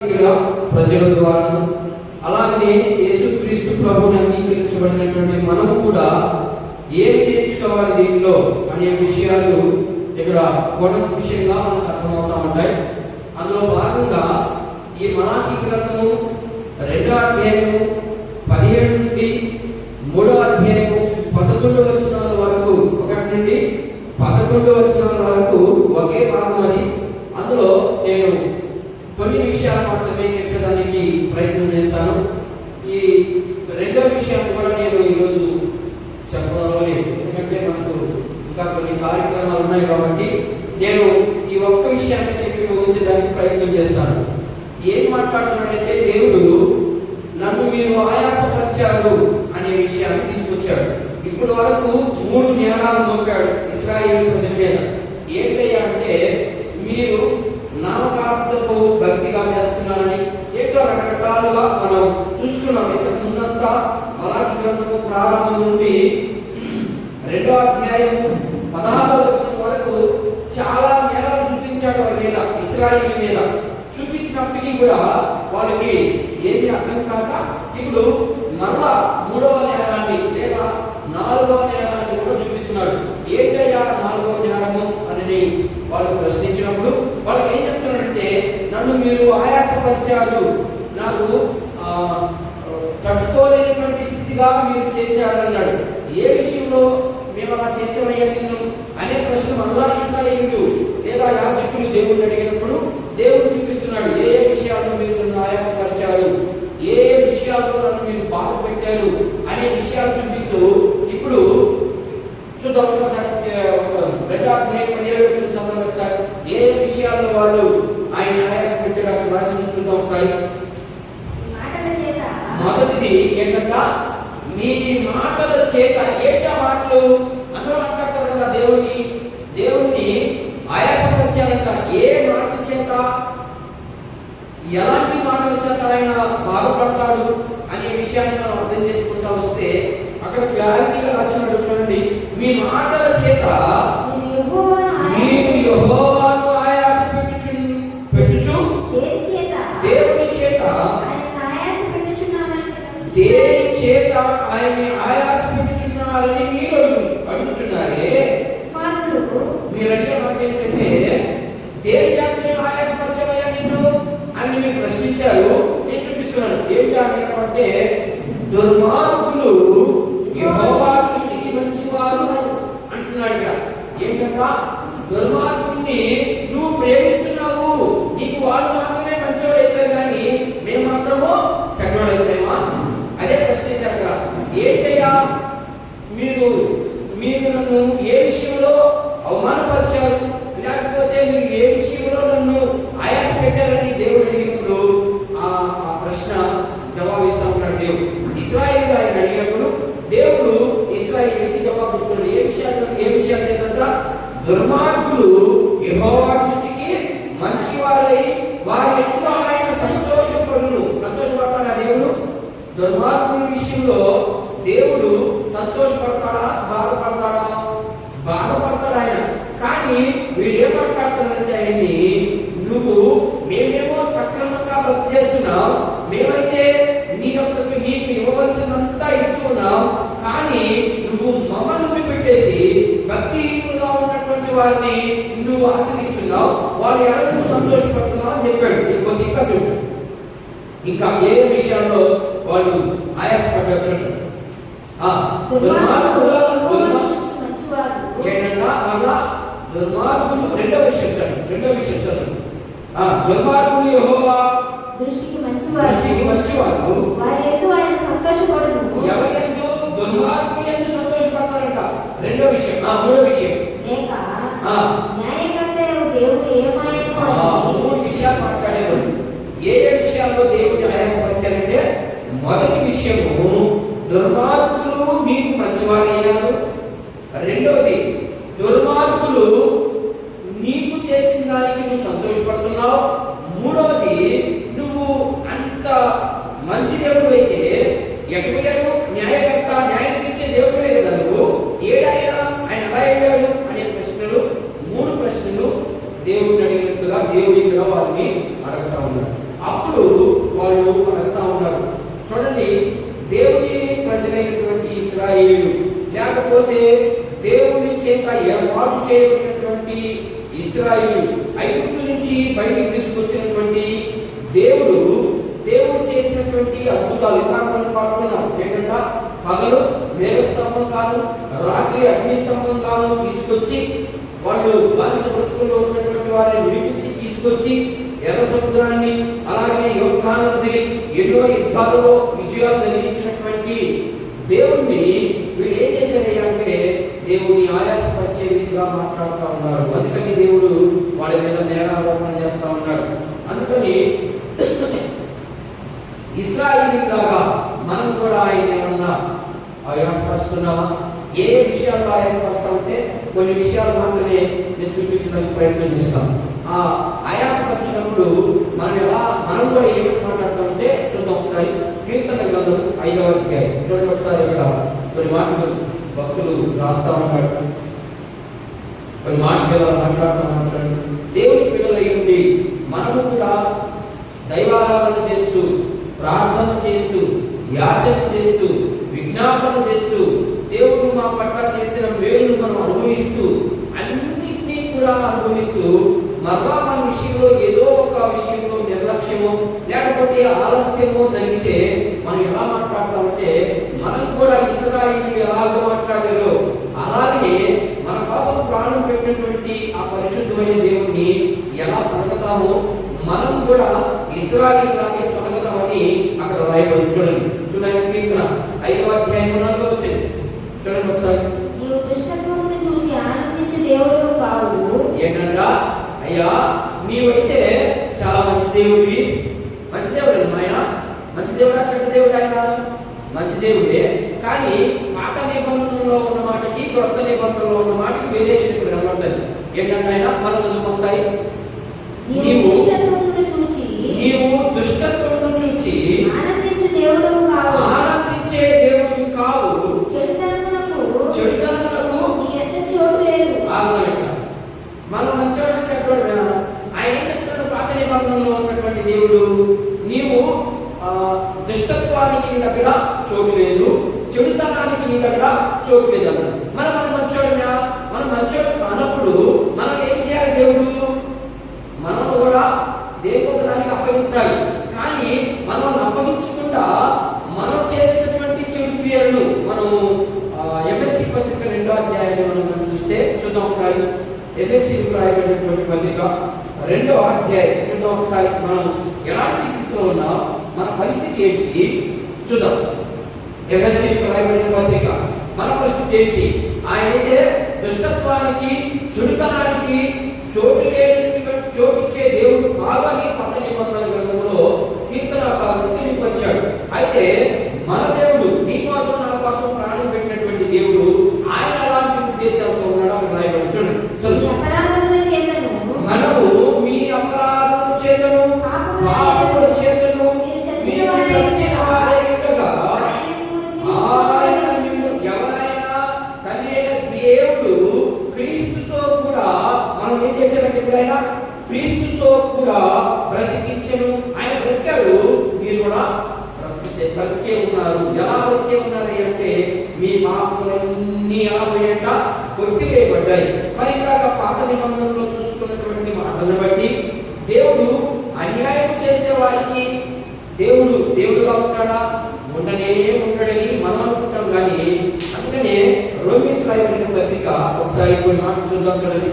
ప్రజల ద్వారా అలాగే యేసుక్రీస్తు ప్రభువుని అంగీకరించబడినటువంటి మనము కూడా ఏమి నేర్చుకోవాలి దీనిలో అనే విషయాలు ఇక్కడ విషయంగా మనకు అర్థమవుతా ఉంటాయి. అందులో భాగంగా ఈ మలాకీ గ్రంథము 2వ అధ్యాయము 17 నుండి 3వ అధ్యాయము 11 వచనాల వరకు 1 నుండి 11 వచనాల వరకు ఒకే భాగం అది. అందులో నేను కొన్ని విషయాలు మాత్రమే చెప్పడానికి ప్రయత్నం చేస్తాను. ఈ రెండో విషయాన్ని కూడా నేను ఈరోజు చెప్పలేదు, ఎందుకంటే మనకు ఇంకా కొన్ని కార్యక్రమాలు ఉన్నాయి కాబట్టి నేను ఈ ఒక్క విషయాన్ని చెప్పి ముగించడానికి ప్రయత్నం చేస్తాను. ఏం మాట్లాడుతున్నాడంటే దేవుడు నన్ను మీరు ఆయాసపరిచారు అనే విషయాన్ని తీసుకొచ్చాడు. ఇప్పటి వరకు 3 నేరాలు మోపాడు ఇశ్రాయేలు ప్రజల మీద. ఏంటయ్యా అంటే మీరు నామకార్థపు భక్తిగా చేస్తున్నారని ఏంటో రకరకాలుగా మనం చూసుకున్నాం. ఇంతకు ముందంతా మలాకీ గ్రంథము ప్రారంభం నుండి 2వ అధ్యాయము 16వ వచనం వరకు చాలా నేరాలు చూపించాడు వాళ్ళ మీద, ఇశ్రాయేలు మీద. చూపించినప్పటికీ కూడా వాళ్ళకి ఏమీ అర్థం కాక ఇప్పుడు మరలా 3వ నేరాన్ని లేదా 4వ నేరాన్ని కూడా చూపిస్తున్నాడు. ఏంటయ్యా 4వ నేరము అని వాళ్ళు ప్రశ్నించినప్పుడు వాళ్ళకి ఏం చెప్తున్నాడంటే నన్ను మీరు ఆయాసపరిచారు, నాకు తట్టుకోలేనటువంటి స్థితిగా మీరు చేశారన్నాడు. ఏ విషయంలో మేము అలా చేసామయ్యా నిన్ను అనే ప్రశ్న మరలా ఇశ్రాయేలు లేదా యాజకులు దేవుడిని అడిగినప్పుడు దేవుడు చూపిస్తున్నాడు ఏ ఏ విషయాల్లో మీరు నన్ను ఆయాసపరిచారు, ఏ ఏ విషయాల్లో నన్ను మీరు బాధ పెట్టారు అనే విషయాలు చూపిస్తూ ఇప్పుడు చూద్దాం. ఒకసారి 2వ అధ్యాయం 17వ వచనం చదవండి ఒకసారి. ఏ విషయాల్లో వాళ్ళు ఆయన ఆయాస పెట్టడానికి రాసిన చూద్దాం ఒకసారి. మొదటిది ఏంటంట, మీ మాటల చేత. ఏంటా మాటలు? అందరూ మాట్లాడతారు కదా దేవుణ్ణి ఆయాసపరిచారంట. ఏ మాటల చేత, ఎలాంటి మాటల చేత ఆయన బాధపడతాడు అనే విషయాన్ని మనం అర్థం చేసుకుంటా వస్తే అక్కడ క్లారిటీగా రాసినట్టు చూడండి. మీ మాటల చేత మీరు యెహోవాను ఆయాస పెట్టుచు దేవుని చేత ఆయన ఆయాస పెట్టుచున్నారని మీరు అడుగుతున్నారే. మీరు అడిగే మాట ఏంటంటే దేని చేత నేను ఆయాసపరచమయ్యా నిన్ను అని మీరు ప్రశ్నించారు. నేను చూపిస్తున్నాను ఏంటి అంటే దుర్మార్గులు యెహోవా దృష్టికి మంచివారు అంటున్నాడు. ఏంటంట, దుర్మార్గుల్ని నువ్వు ప్రేమిస్తున్నావు, నీకు వాళ్ళు మాత్రమే మంచోడు అయిపోయారు కానీ మేము మాత్రమో చెడ్డోడు అయిపోయామా? అదే ప్రశ్నించారు కదా. ఏంటయ్యా మీరు నన్ను ఏ విషయంలో అవమానపరిచారు, లేకపోతే మీరు ఏ విషయంలో నన్ను ఆయాస పెట్టారని దేవుడు అడిగినప్పుడు ఆ ప్రశ్న జవాబిస్తా ఉన్నాడు దేవుడు. ఇశ్రాయేలు ఆయన అడిగినప్పుడు దేవుడు ఇశ్రాయేలుకి జవాబు చెప్తున్నాడు. ఏ విషయాలు ఏంటంట, దుర్మార్గులు యెహోవా దృష్టికి మంచివారై వారి ఎంతో ఆయన సంతోషపడతాడా దేవుడు? దుర్మార్గుల విషయంలో దేవుడు సంతోషపడతాడా, బాధపడతాడా? బాధపడతాడు ఆయన. కానీ వీళ్ళు ఏమంటారంటే ఆయన్ని, నువ్వు మేమేమో సక్రమంగా భక్తి చేస్తున్నావు, మేమైతే నీకు ఇవ్వవలసినంతా ఇస్తున్నాం, కానీ నువ్వు మమ్మల్ని పెట్టేసి భక్తిహీనులుగా ఉన్నటువంటి వారిని నువ్వు ఆశ్రయిస్తున్నావు, వాళ్ళ ఎవరు నువ్వు సంతోషపడుతున్నావు అని చెప్పాడు. ఇంకా చూడు, ఇంకా ఏ విషయాల్లో వాళ్ళు ఆయాసపడ్డారు చూడండి. ఏంటంటే అలా దుర్మార్గులు రెండో విషయం చదువు. దుర్మార్గులు యెహోవా దృష్టికి మంచివారు, వారి యందు ఆయన సంతోషపడును. ఎవరి యందు? దుర్మార్గులు యందు సంతోషపడతారంట. రెండో విషయం. మూడో విషయం లేక న్యాయకర్త దేవుడు ఏమాయనో 3 విషయాలు మాట్లాడేవాడు. ఏ విషయాల్లో దేవుడిని ఆయాసపరిచారంటే, మొదటి విషయము దుర్మార్గులు మీకు మంచివారయ్యారు. రెండోది దుర్మార్గులు నీకు చేసిన దానికి నువ్వు సంతోషపడుతున్నావు. మూడవది నువ్వు అంత మంచి దేవుడు అయితే ఎక్కడికి న్యాయకర్త, న్యాయం తీర్చే దేవుడే కదా నువ్వు, ఆయన ఎలా అయ్యాడు అనే ప్రశ్నలు, 3 ప్రశ్నలు దేవుడిని అడిగినట్టుగా దేవుడి ఇక్కడ వారిని అడుగుతా ఉన్నాడు. అప్పుడు చూడండి, దేవుని ప్రజలైనటువంటి ఇశ్రాయేలు, లేకపోతే దేవుని చేత ఏర్పాటు చేయబడినటువంటి ఇశ్రాయేలు, ఐగుప్తు నుంచి బయటికి తీసుకొచ్చినటువంటి దేవుడు చేసినటువంటి అద్భుతాలు ఇంకా మనం పాడుకున్నాం. ఏంటంటే పగలు మేఘస్తంభం కాదు, రాత్రి అగ్నిస్తంభం కాదు తీసుకొచ్చి వాళ్ళు బానిస బ్రతుకుల్లో ఉన్నటువంటి వారిని విడిపించి తీసుకొచ్చి ఎర్ర సముద్రాన్ని, అలాగే యోర్దాను నదిని ఎన్నో యుద్ధాలలో విజయాలు జరిగించినటువంటి దేవుణ్ణి వీళ్ళు ఏం చేశారు అంటే దేవుని ఆయాసపరిచే విధిగా మాట్లాడుతూ ఉన్నారు. అందుకని దేవుడు వాళ్ళ మీద నేరారోపణ చేస్తూ ఉన్నాడు. అందుకని ఇశ్రాయేలీయులాగా మనం కూడా ఆయన ఏమన్నా ఆయాసపరుస్తున్నామా? ఏ విషయాల్లో ఆయాసపరుస్తా ఉంటే కొన్ని విషయాలు మాత్రమే నేను చూపించడానికి ప్రయత్నం చేస్తాను. ఆ ఆయాసపరిచినప్పుడు మనం కూడా ఏమిటి మాట్లాడతామంటే చూద్దాం ఒకసారి. కీర్తన గ్రంథం 5వ అధ్యాయం చూడండి ఒకసారి. ఇక్కడ కొన్ని మాటలు భక్తులు రాస్తా ఉన్నాడు, కొన్ని మాటలు మాట్లాడుతున్నాం. చూడండి, దేవుని పిల్లలై ఉండి మనము కూడా దైవారాధన చేస్తూ, ప్రార్థన చేస్తూ, యాచన చేస్తూ, విజ్ఞాపన చేస్తూ, దేవుడు మా పట్ల చేసిన మేలును మనం అనుభవిస్తూ, అన్నింటినీ కూడా అనుభవిస్తూ, మరలా మన విషయంలో ఏదో ఒక విషయంలో నిర్లక్ష్యమో లేకపోతే ఆలస్యమో జరిగితే మనం ఎలా మాట్లాడతామంటే, మనం కూడా ఇశ్రాయేలీయులు ఎలాగ మాట్లాడారో అలాగే మన కోసం ప్రాణం పెట్టినటువంటి ఆ పరిశుద్ధమైన దేవుణ్ణి ఎలా సనగతామో మనం కూడా ఇశ్రాయేలీయులాగే సనగతామని అక్కడ రాయబడి చూడండి. కీర్తన 5వ అధ్యాయం 4వ వచనం చూడండి ఒకసారి. నీవు దుష్టత్వమును చూసి ఆనందించు దేవుడు కావు. ఏంటంటే అయ్యా నీవైతే చాలా మంచి దేవుడివి. మంచి దేవుడు ఆయన, మంచి దేవుడా చెడ్డ దేవుడు ఆయన? మంచి దేవుడే. కానీ పాత నిబంధనలో ఉన్న మాటకి కొత్త నిబంధనలో ఉన్న మాటకి వేరియేషన్ ఇప్పుడు కనబడుతుంది. ఏంటంటే ఆయన మన చదువు ఒకసారి. నీవు దుష్టత్వమును చూచి ఆనందించు దేవుడు కావు. ఆనందించే దేవుడు కావు. చెడుతనమునకు నీ యొక్క చోటు లేదు. మనం మంచోడు చెప్పాడు ఆయన. ఏంటంటే పాత నిబంధనలో ఉన్నటువంటి దేవుడు నీవు దుష్టత్వానికి నీ దగ్గర చోటు లేదు, చెడుతనానికి నీ దగ్గర చోటు లేదు అన్నాడు. మనం మంచోడునా? మనం మంచోడు కానప్పుడు మనం ఏం చేయాలి? దేవుడు మనం కూడా దేవుడు దానికి అప్పగించాలి. కానీ మనం అప్పగించకుండా మనం చేసినటువంటి చెడు క్రియలను మనం ఎఫెసీ పత్రిక 2వ అధ్యాయంలో మనం చూస్తే చూద్దాం ఒకసారి. ఎఫెసీకి రాయబడినటువంటి పత్రిక 2వ అధ్యాయం చూద్దాం ఒకసారి. మనం ఎలాంటి స్థితిలో ఉన్నా, మన పరిస్థితి ఏంటి చూద్దాం. ఎఫెసీకి రాయబడిన పత్రిక మన పరిస్థితి ఏంటి? ఆయన అయితే దుష్టత్వానికి, చెడుతనానికి చోటిచ్చే దేవుడు కాదని పాత నిబంధన గ్రంథంలో కీర్తనకారుడు తెలియపరిచాడు. అయితే మన దేవుడు నీ కోసం నా కోసం ప్రాణం పెట్టినటువంటి దేవుడు ఆయన అలాంటి ఉద్దేశాలతో ఉన్నాడు రాయబడి చూడండి. మనము మీ అపరాధముల చేతను పాపముల చేతను చచ్చిన వారై ఉండగా ఎవరైనా తండ్రి అయిన దేవుడు క్రీస్తుతో కూడా మనం ఏం చేశారంటే ఎప్పుడైనా క్రీస్తుతో కూడా బ్రతికించను. ఆయన బ్రతికాడు, మీరు కూడా బ్రతికే ఉన్నారు. ఎలా బ్రతికే ఉన్నారు అంటే మీ పాపములన్నీ ఎలా పోయాక కొట్టివేయబడ్డాయి. మరి ఇలాగ పాత నిబంధనలో చూసుకున్నటువంటి మాటలను బట్టి దేవుడు అన్యాయం చేసే వారికి దేవుడుగా ఉంటాడా? ఉండనే ఉండడని మనం అనుకుంటాం. కానీ అందుకనే రోమీయులకు రాయబడిన పత్రిక ఒకసారి కొన్ని మాటలు చూద్దాం. చూడండి,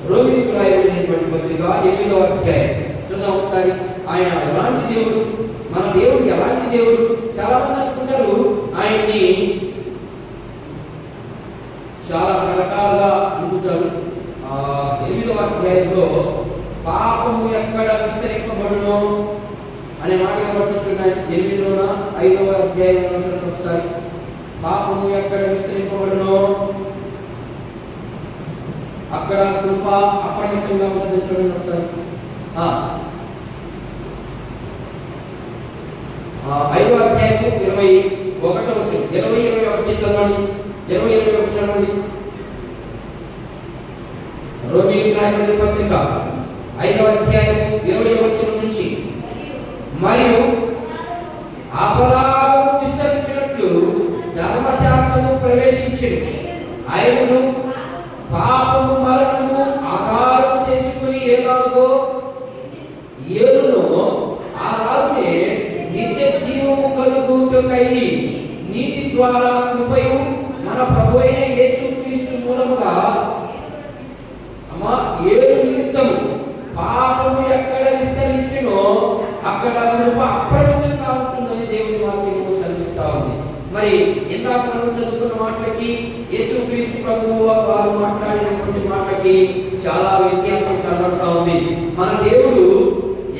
రోమీయులకు రాయబడినటువంటి పత్రిక 8వ అధ్యాయం చూద్దాం ఒకసారి. ఆయన ఎలాంటి దేవుడు? మన దేవుడు ఎలాంటి దేవుడు? చాలా మంది అనుకుంటారు ఆయన్ని చాలా రకాలుగా అనుకుంటారు. 8వ అధ్యాయంలో పాపము ఎక్కడ విస్తరింపబడునో అనే మాట కనబడుతున్నాయి. 8లోన 5వ అధ్యాయంలో చూడండి ఒకసారి. పాపము ఎక్కడ విస్తరింపబడునో అక్కడ కృప అపరిమితంగా ఉంటుంది. చూడండి ఒకసారి. 5వ అధ్యాయం 21వ వచనం. 20-21 చదవండి. 20-21 చదవండి. రోమీయులకు రాయబడిన పత్రిక 5వ అధ్యాయం 20వ వచనం నుంచి. మరియు అపరాధ విస్తరించెను. ఆయనను పాపము మరణము ఆధారం చేసుకుని ఎలాగో ఏలునో అలాగే నిత్య జీవము కలుగుటకై నీతి ద్వారా కృపయు మన ప్రభువైన యేసుక్రీస్తు మూలముగా ఏడు నిమిత్తము పాపము ఎక్కడ విస్తరించునో అక్కడ కృప అప్రమితంగా ఉంటుందని దేవుని వాక్యము సెలవిస్తా ఉంది. మరి ఇందాక మనం చదువుకున్న మాటలకి యేసుక్రీస్తు ప్రభువు వారు మాట్లాడినటువంటి మాటలకి చాలా వ్యత్యాసం కనబడతా ఉంది. మన దేవుడు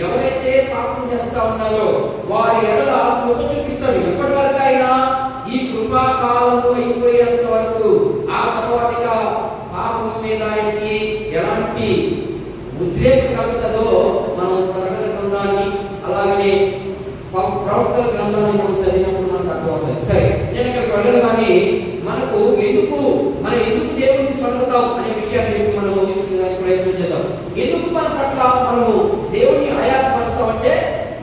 ఎవరైతే పాపం చేస్తా ఉన్నారో వారి ఎడల కృప చూపిస్తాడు. ఎప్పటి వరకు అయినా ఈ కృపా కాలము అయిపోయేంత వరకు. ఆ తర్వాతగా పాపం మీద ఆయనకి ఎలాంటి ఉద్రేకం కలుగుతుందో మనం ప్రకటన గ్రంథాన్ని అలాగనే ప్రవక్తల గ్రంథాన్ని మనం చదివినప్పుడు మనకు అర్థమవుతుంది. సరే, నేను ఇక్కడికి వెళ్ళను కానీ మనం ఎందుకు దేవుడిని స్మరణతాం అనే విషయాన్ని మనం తీసుకునే ప్రయత్నం చేద్దాం. ఎందుకు మన పట్ల మనము దేవుడిని ఆయాసపరుస్తామంటే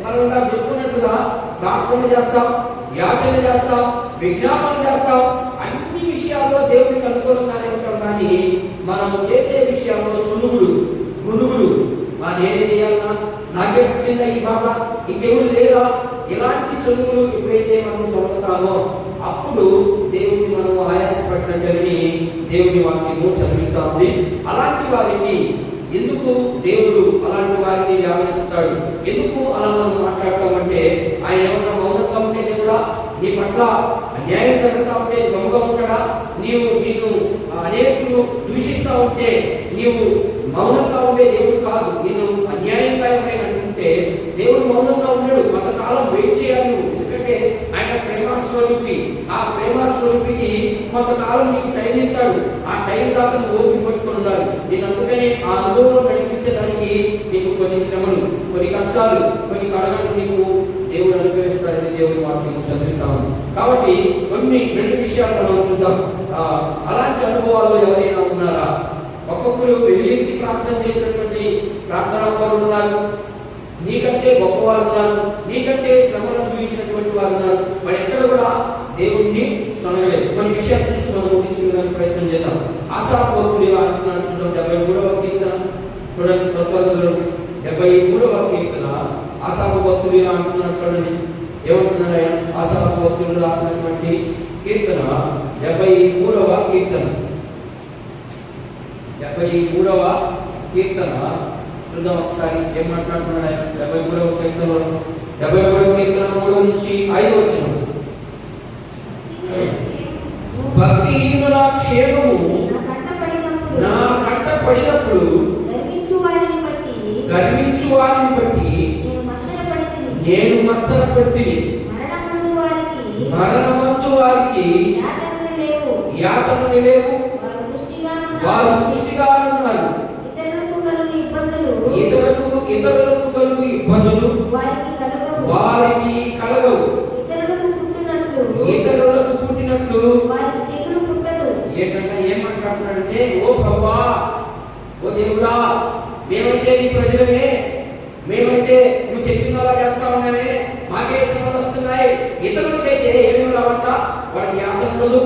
మనం ఇలా చెప్పుకున్నట్టుగా ప్రార్థన చేస్తాం, యాచన చేస్తాం, విజ్ఞాపన చేస్తాం. అన్ని విషయాల్లో దేవుడికి అనుకూలంగానే ఉంటాం. కానీ మనము చేసే విషయాల్లో సులువులు గురుగులు నేనే చేయాలన్నా, నాకే పుట్టిందా ఈ బాధ, ఇంకెవరు లేరా, ఇలాంటి సులువులు ఎప్పుడైతే మనం చదువుతామో అప్పుడు దేవుడిని మనం ఆయాసపడినట్టని దేవుని వాక్యము చదివిస్తా ఉంది. అలాంటి వారికి ఎందుకు దేవుడు అలాంటి వారిని వ్యాపించుతాడు? ఎందుకు అలా మనం మాట్లాడతామంటే ఆయన ఏమన్నా మౌనంగా ఉంటే దేవుడా నీ పట్ల అన్యాయం జరుగుతూ ఉంటే గమ్ముగా ఉంటాడా? నిన్ను అనేకులు దూషిస్తూ ఉంటే నీవు మౌనంగా ఉండే దేవుడు కాదు. నేను అన్యాయంగా ఉంటే దేవుడు మౌనంగా ఉన్నాడు. కొంతకాలం వెయిట్ చేయాలి. ఎందుకంటే ఆయన ప్రేమస్వరూపి. ఆ ప్రేమస్వరూపికి కొంతకాలం నీకు టైం ఇస్తాడు. ఆ టైం దాకా నువ్వు ఓపిక పట్టుకొని ఉండాలి. నేను అందుకని ఆ అనుభవంలో నడిపించడానికి నీకు కొన్ని శ్రమలు, కొన్ని కష్టాలు, కొన్ని కడగలు నీకు దేవుడు అనుగ్రహిస్తాడని దేవుడు వాక్యం చదివిస్తాము. కాబట్టి రెండు విషయాలు మనం చూద్దాం. అలాంటి అనుభవాలు ఎవరైనా ఉన్నారా? ఒక్కొక్కరు వెలిగించి ప్రార్థన చేసినటువంటి ప్రార్థనా వారు ఉన్నారు, నీకంటే గొప్పవారు ఉన్నారు, నీకంటే శ్రమను అనుభవించినటువంటి వారు ఉన్నారు. మరి ఎక్కడ కూడా దేవుణ్ణి సొనగలేదు. కొన్ని విషయాలు చూసి మనం ఊహించుకోవడానికి ప్రయత్నం చేద్దాం. ఆశాభక్తుడు ఎలా అంటున్నాడు చూద్దాం. 73వ కీర్తన చూడండి. 73వ కీర్తన ఆశాభక్తుడు ఎలా అంటున్నాడు చూడండి. ఏమంటున్నాడు ఆయన? ఆశాభక్తుడు రాసినటువంటి కీర్తన 73వ కీర్తన 73వ కీర్తన చూద్దాం ఒకసారి. ఏం మాట్లాడుతున్నాడు ఆయన? 73వ కీర్తనలో 73వ కీర్తన 3 నుంచి 5 వచనం. భక్తిహీనుల క్షేమము నా కంట పడినప్పుడు గర్వించు వారిని బట్టి నేను మత్సరపడితిని. మరణమందు వారికి యాతనలు లేవు, వారు పుష్టిగా ఉన్నారు. ఇతరులకు కలుగు ఇబ్బందులు వారికి కలగవు. ఇతరులకు పుట్టినట్లు ఏంటంటే ఏమంటున్నాడంటే, ఓ ప్రభువా, ఓ దేవుడా, మేమైతే నీ ప్రజలమే, మేమైతే నువ్వు చెప్పినలా చేస్తా ఉన్నామే, మాకే శ్రమలు వస్తున్నాయి. ఇతరులకైతే ఏమేమి రావంట? వాడికి యాతన ఉండదు.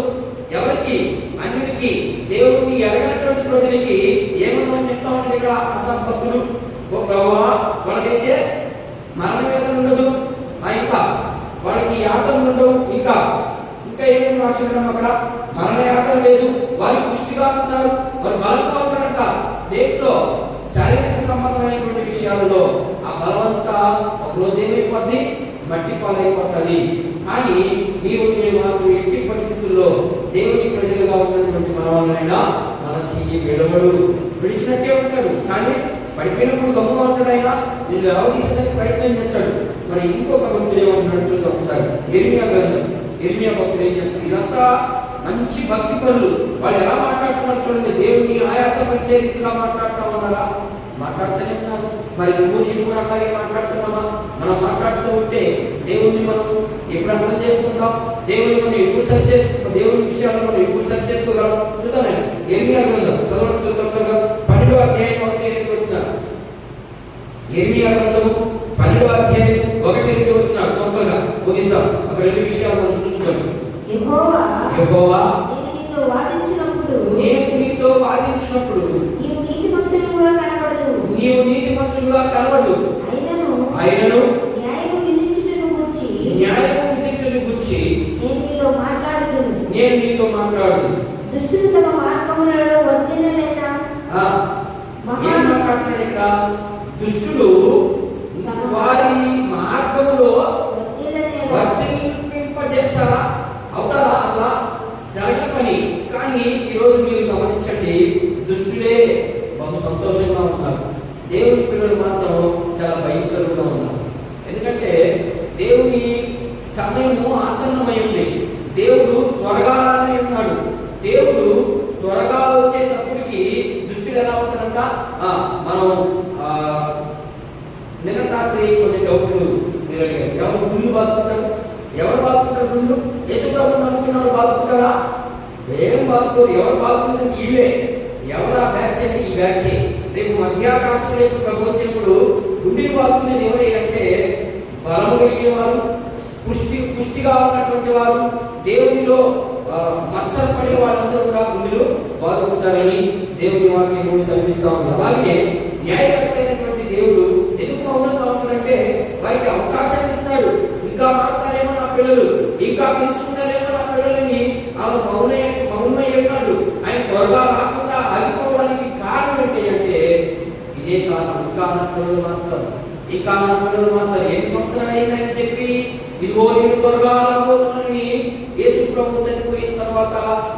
ఎవరికి? అన్నిటికీ. దేవుడిని ఎరగనటువంటి ప్రజలకి ఏమని చెప్తా ఉంటాడు ఇక్కడ అసంపత్తుడు. ఓ ప్రభువా, వాళ్ళకైతే మరణ వేదన ఉండదు, ఇంకా వాళ్ళకి యాతన ఉండవు, ఇంకా ఏమేమి రాస్తున్నాం అక్కడ? మరణ యాతన లేదు, వారి పుష్టిగా ఉంటారు, వారు బలంగా ఉంటారంట. దేంట్లో? శారీరక సంబంధమైనటువంటి విషయాలలో. ఆ బలవంతా ఒకరోజు ఏమైపోద్ది? మట్టి పాలైపోతుంది. కానీ నేను మాకు ఎట్టి పరిస్థితుల్లో దేవుని ప్రజలుగా ఉన్నటువంటి మనవాళ్ళైనా మన చెయ్యి విడిచినట్టే ఉంటాడు. కానీ పడిపోయినప్పుడు గమ్ముగా ఉంటాడు. ఆయన నేను అవగిస్తానికి ప్రయత్నం చేస్తాడు. మరి ఇంకొక భక్తుడు ఏమంటున్నాడు చూద్దాం ఒకసారి. ఇర్మియా గ్రంథం. ఇర్మియా భక్తుడు ఏం చెప్తాడు? ఇదంతా మంచి భక్తి పనులు. వాళ్ళు ఎలా మాట్లాడుతున్నారు చూడండి. దేవుడిని ఆయాసపరిచే రీతిగా మాట్లాడుతూ ఉన్నారా? మాట్లాడుతూనే ఉన్నారు. మరి నేను కూడా అలాగే మాట్లాడుతున్నామా? మనం మాట్లాడుతూ ఉంటే దేవుణ్ణి మనం ఎప్పుడు అర్థం చేసుకుంటాం? దేవుని మనం ఎప్పుడు సరి చేసుకుంటాం? దేవుని విషయాల్లో మనం ఎప్పుడు సరి చేసుకోగలం? చూద్దాం. ఇర్మియా గ్రంథం చదవడం చూద్దాం. 12వ అధ్యాయం 1-2 వచ్చినారు. ఇర్మియా గ్రంథము 12వ అధ్యాయం 1-2 వచ్చినారు. తొందరగా ముగిస్తాం. ఒక 2 విషయాలు మనం చూసుకోండి. యెహోవా వాదించినప్పుడు నీవు నీతిమంతుడుగా కనబడదు. నీవు నీతిమంతుడుగా కనబడు. అయినను న్యాయము విధించుటను గూర్చి నేను నీతో మాట్లాడుదు. దుష్టులు తమ మార్గములలో వర్ధిల్లలేదా? ఏం మాట్లాడుతున్నాడు ఇక్కడ? దుష్టులు వారి మార్గములో వర్ధిల్లింపజేస్తారా? అవుతారా? అసలు జరగని పని. కానీ ఈరోజు మీరు గమనించండి, దుష్టులే బహు సంతోషంగా ఉంటారు, దేవుని పిల్లలు మాత్రం చాలా భయంకరంగా ఉన్నారు. ఎందుకంటే దేవుని సమయము ఆసన్నమైంది. దేవుడు త్వరగా రానే ఉన్నాడు. దేవుడు త్వరగా వచ్చేటప్పటికి దుష్టులు ఎలా ఉంటారంట? మనం నిన్న రాత్రి కొన్ని డౌట్లు మీరు అడిగారు. ఎవరు ముందు బాదుకుంటారు? ఎవరు బాదుకుంటారు? ముందు యేసుప్రభుని నమ్ముకున్నారు బాదుకుంటారా? ఏం బాదుకోరు. ఎవరు బాదుకునేది వీళ్ళే. ఎవరు ఆ బ్యాచ్ అంటే ఈ బ్యాచ్. రేపు మధ్యాకాశం రేపు ప్రభు వచ్చినప్పుడు గుండెని బాదుకునేది ఎవరే అంటే బలము కలిగిన వారు, పుష్టిగా ఉన్నటువంటి వారు, దేవునిలో మత్సరం పడిన వాళ్ళందరూ కూడా గుండెలు బాదుకుంటారని దేవుని వాక్యం సెలవిస్తా ఉంది. అలాగే న్యాయకర్తైనటువంటి దేవుడు ఎందుకు మౌనంగా ఉంటాడంటే వారికి అవకాశాన్ని ఇస్తాడు. ఇంకా మాట్లాడేమో నా పిల్లలు, ఇంకా తీసుకుంటారేమో నా పిల్లలని ఆమె మౌనమై ఉన్నాడు. ఆయన త్వరగా రాకుండా ఆగిపోవడానికి కారణం ఏంటి అంటే ఇదే కారణం. ఇంకా నా పిల్లలు మాత్రం 8 సంవత్సరాలు అయిందని చెప్పి ఇదిగో నేను త్వరగా రాబోతున్నానని యేసు ప్రభు చనిపోయిన తర్వాత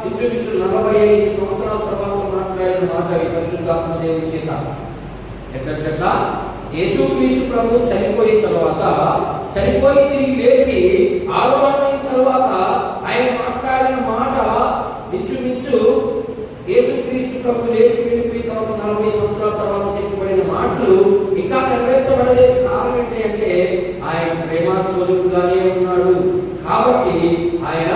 ఇంచుమించు 45 సంవత్సరాల తర్వాత మాట్లాడిన మాట పరిశుద్ధాత్మ దేవుని చేత. ఎట్లా యేసుక్రీస్తు ప్రభు చనిపోయిన తర్వాత, చనిపోయి తిరిగి లేచి ఆరోహణమైన తర్వాత ఆయన మాట్లాడిన మాట ఇంచుమించు యేసుక్రీస్తు ప్రభు లేచి వెళ్ళిపోయిన తర్వాత 40 సంవత్సరాల తర్వాత చెప్పబడిన మాటలు ఇంకా నెరవేర్చబడలేదు. కారణం ఏంటి అంటే ఆయన ప్రేమ స్వరూపుగానే ఉన్నాడు కాబట్టి ఆయన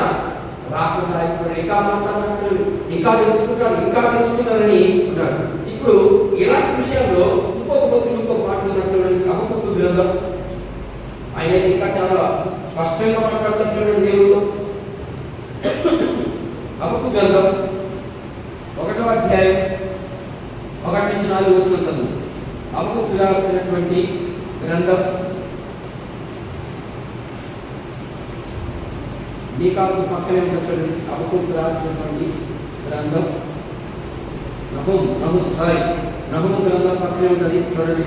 రాకుండా ఇప్పుడు ఇంకా మాట్లాడుతున్నాడు, ఇంకా తెలుసుకున్నారని ఉన్నాడు. ఇప్పుడు ఇలాంటి విషయంలో ఇంకొక మాటలు చూడండి. హబక్కూకు గ్రంథం ఆయన ఇంకా చాలా స్పష్టంగా మాట్లాడతారు చూడండి దేవుడు. హబక్కూకు గ్రంథం 1వ అధ్యాయం 1 నుంచి 4 వచనం చదువు. హబక్కూకు రాసినటువంటి గ్రంథం మీ కాదు పక్కనే ఉన్న చూడండి. హబక్కూకు రాసినటువంటి గ్రంథం నహూము గ్రంథం పక్కనే ఉంటుంది చూడండి.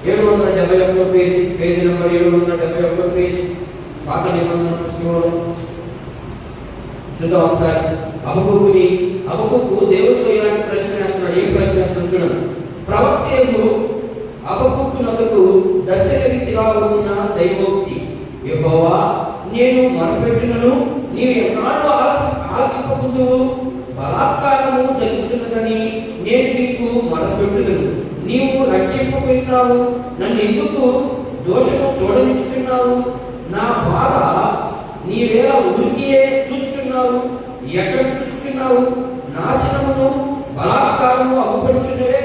771 పేజీ నెంబర్ 771 పేజీ, పాత నిబంధన పుస్తకంలో చూద్దాం ఒకసారి. హబక్కూకు దేవుడితో ఇలాంటి ప్రశ్న వేస్తున్నాడు. ఏం ప్రశ్న వేస్తున్నాడు చూడండి. ప్రవక్తయగు హబక్కూకునకు దర్శన రీతిగా వచ్చిన దైవోక్తి, యెహోవా నేను మొరపెట్టినను నీవు ఎన్నాళ్ళు ఆలకింపకుందువు, బలాత్కారము జరుగుతున్నదని నేను నీకు మొరపెట్టుదును. నీవు రక్షింపకపోయినావు, నన్ను ఎందుకు దోషము చూడనిచ్చుచున్నావు? నా బాధ నీవేళ ఊరికియే చూచుచున్నావు. ఎక్కడ చూచుచున్నావు? నాశనమును బలాత్కారము అగుపడుచున్నవే,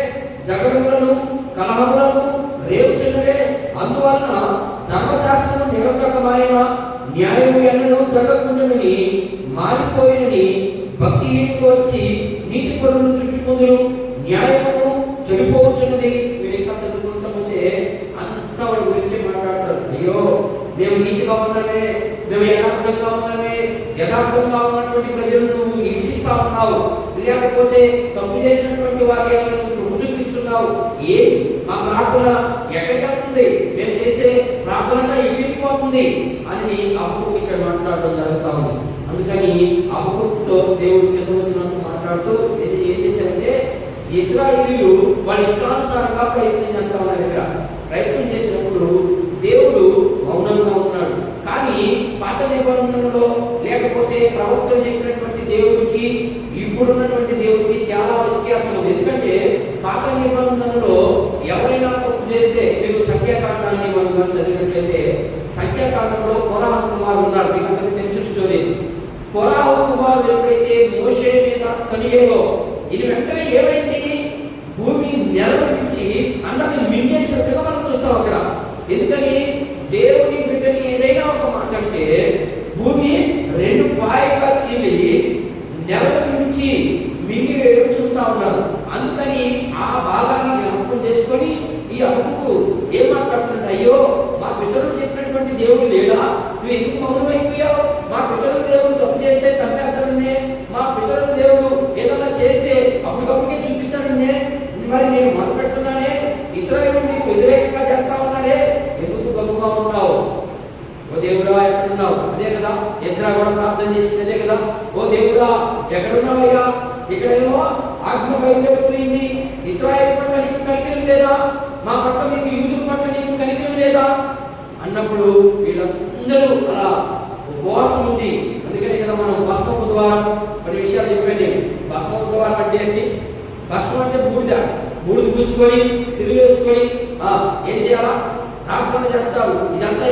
జగడములను కలహములను రేపుచున్నవే. అందువలన ధర్మశాస్త్రము నిరర్ధకమైన న్యాయము ఎన్నడూ జరగకుండానని మారిపోయినని భక్తిహీనులు వచ్చి నీతి పరులను చుట్టుకుందురు. న్యాయమును చెడిపోవచ్చున్నది. మీరు ఇంకా చదువుకుంటే అంతా వాడి గురించి మాట్లాడతారు. అయ్యో మేము నీతిగా ఉన్నామే, మేము యథార్థంగా ఉన్నటువంటి ప్రజలను నువ్వు హింసిస్తా ఉన్నావు, లేకపోతే తప్పు చేసినటువంటి వాక్యాలను నువ్వు చూపిస్తున్నావు. మా ప్రార్థన ఎక్కడికెళ్తుంది? మేము చేసే ప్రార్థన ఎగిరిపోతుంది అని హబక్కూకు ఇక్కడ మాట్లాడడం జరుగుతా ఉంది. అందుకని హబక్కూకుతో దేవుడు కింద వచ్చినట్టు మాట్లాడుతూ ఏం చేశారంటే ఇశ్రాయేలీయులు వాళ్ళ ఇష్టానుసారంగా ప్రయత్నం చేస్తా ఉన్నారు. ఇక్కడ ప్రయత్నం చేసినప్పుడు దేవుడు మౌనంగా ఉన్నాడు. కానీ పాత నిబంధనలో లేకపోతే ప్రవక్తలు చెప్పినటువంటి దేవుడికి ఇప్పుడున్నటువంటి దేవుడికి చాలా వ్యత్యాసం ఉంది. ఎందుకంటే పాత నిబంధనలో ఎవరైనా తప్పు చేస్తే, మీరు సంఖ్యాకాండాన్ని మనం చదివినట్లయితే సంఖ్యాకాండంలో కోరాహు కుమారుడు ఉన్నాడు. మీకు అందరికీ తెలిసిన స్టోరీ. కోరాహు కుమారుడు ఎప్పుడైతే మోషే మీద సనిగేలో ఇది వెంటనే ఏమైంది? భూమి నెలవించి అందరిని మింగేసినట్టుగా మనం చూస్తాం అక్కడ. ఎందుకని? దేవుని బిడ్డని ఏదైనా ఒక మాట అంటే భూమి 2 పాయలుగా చీలి నెలవించి మింగివేయడం చూస్తా ఉన్నారు. అందుకని ఆ భాగాన్ని జ్ఞాపకం చేసుకొని ఈ హక్కుకు ఏం మాట్లాడుతున్నాడు, అయ్యో మా పిల్లలు చెప్పినటువంటి దేవుడు లేడా, నువ్వు ఎందుకు మౌనం అయిపోయావు, మా పిల్లలు దేవుడు తప్పు చేస్తే చంపేస్తాడనే, మా పిల్లలు దేవుడు ఏదైనా చేస్తే అప్పటికప్పుడే చూపిస్తాడనే, మరి నేను మొదలుపెడుతున్నానే, ఇశ్రాయేలు నీకు వ్యతిరేకంగా చేస్తా ఉన్నారే, ఎందుకు గొప్పగా ఉన్నావు, ఓ దేవుడా ఎక్కడున్నావు, అదే కదా ఎజ్రా కూడా ప్రార్థన చేసింది, అదే కదా, ఓ దేవుడా ఎక్కడున్నావయ్యా, ఇక్కడేమో ఆజ్ఞ బయలుదేరిపోయింది, ఇశ్రాయేలు పట్ల నీకు కనికరం లేదా, మా పట్ల నీకు యూదుల పట్ల నీకు కనికరం లేదా అన్నప్పుడు వీళ్ళందరూ అలా ఉపవాసం ఉంది. అందుకనే కదా మనం భస్మపు ద్వారం కొన్ని విషయాలు చెప్పాను. భస్మపు ద్వారం అంటే ఏంటి, భస్మం అంటే బూడిద పూసుకొని సిలువ వేసుకొని ఏం చేయాలా, ప్రార్థన చేస్తారు. ఇదంతా